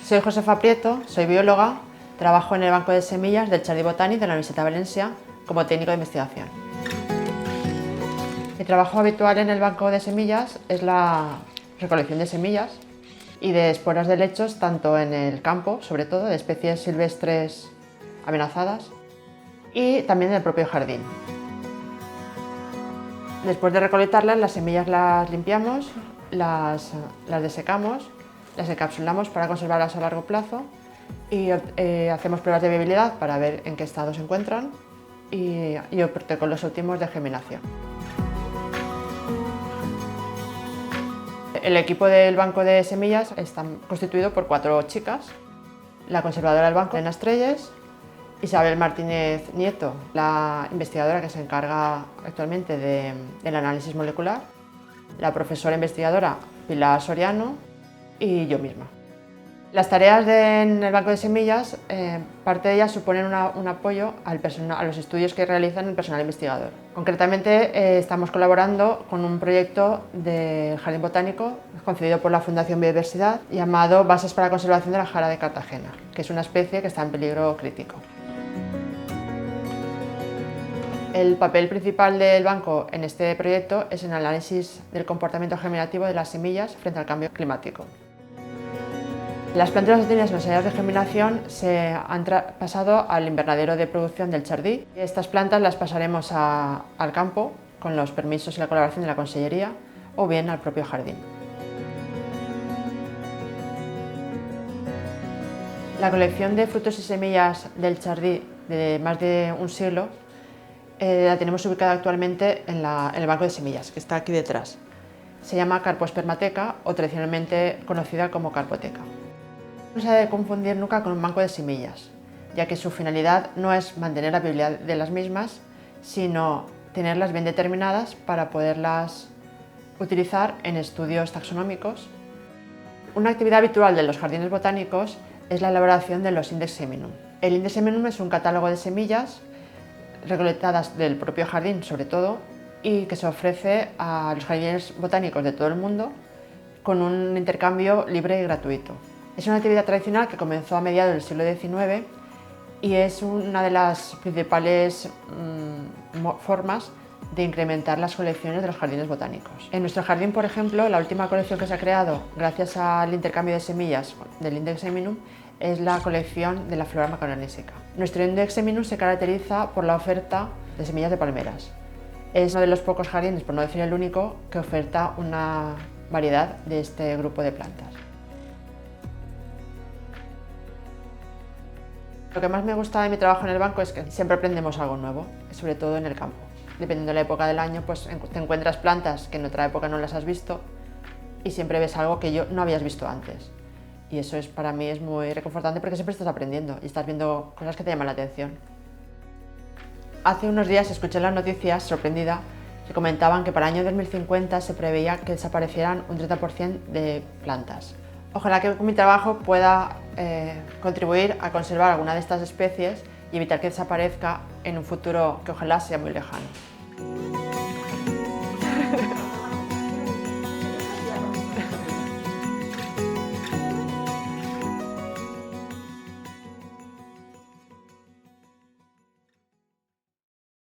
Soy Josefa Prieto, soy bióloga, trabajo en el Banco de Semillas del Jardí Botànic de la Universitat de València como técnico de investigación. Mi trabajo habitual en el Banco de Semillas es la recolección de semillas y de esporas de helechos, tanto en el campo, sobre todo, de especies silvestres amenazadas, y también en el propio jardín. Después de recolectarlas, las semillas las limpiamos, las desecamos, las encapsulamos para conservarlas a largo plazo y hacemos pruebas de viabilidad para ver en qué estado se encuentran y protocolos óptimos de germinación. El equipo del Banco de Semillas está constituido por 4 chicas: la conservadora del banco, Elena Estrelles; Isabel Martínez Nieto, la investigadora que se encarga actualmente del análisis molecular; la profesora investigadora Pilar Soriano; y yo misma. Las tareas en el Banco de Semillas, parte de ellas suponen un apoyo a los estudios que realizan el personal investigador. Concretamente, estamos colaborando con un proyecto del Jardín Botánico concedido por la Fundación Biodiversidad llamado Bases para la conservación de la jara de Cartagena, que es una especie que está en peligro crítico. El papel principal del banco en este proyecto es el análisis del comportamiento germinativo de las semillas frente al cambio climático. Las plantas que tienen las áreas de germinación se han pasado al invernadero de producción del Jardí. Estas plantas las pasaremos al campo con los permisos y la colaboración de la Consellería o bien al propio jardín. La colección de frutos y semillas del Jardí de más de un siglo la tenemos ubicada actualmente en el Banco de Semillas, que está aquí detrás. Se llama Carpospermateca o tradicionalmente conocida como Carpoteca. No se debe confundir nunca con un banco de semillas, ya que su finalidad no es mantener la viabilidad de las mismas, sino tenerlas bien determinadas para poderlas utilizar en estudios taxonómicos. Una actividad habitual de los jardines botánicos es la elaboración de los Index Seminum. El Index Seminum es un catálogo de semillas recolectadas del propio jardín, sobre todo, y que se ofrece a los jardines botánicos de todo el mundo con un intercambio libre y gratuito. Es una actividad tradicional que comenzó a mediados del siglo XIX y es una de las principales formas de incrementar las colecciones de los jardines botánicos. En nuestro jardín, por ejemplo, la última colección que se ha creado gracias al intercambio de semillas del Index Seminum es la colección de la flora macaronésica. Nuestro Index Seminum se caracteriza por la oferta de semillas de palmeras. Es uno de los pocos jardines, por no decir el único, que oferta una variedad de este grupo de plantas. Lo que más me gusta de mi trabajo en el banco es que siempre aprendemos algo nuevo, sobre todo en el campo. Dependiendo de la época del año, pues te encuentras plantas que en otra época no las has visto y siempre ves algo que no habías visto antes. Y eso para mí es muy reconfortante porque siempre estás aprendiendo y estás viendo cosas que te llaman la atención. Hace unos días escuché en las noticias, sorprendida, que comentaban que para el año 2050 se preveía que desaparecieran un 30% de plantas. Ojalá que con mi trabajo pueda contribuir a conservar alguna de estas especies y evitar que desaparezca en un futuro que ojalá sea muy lejano.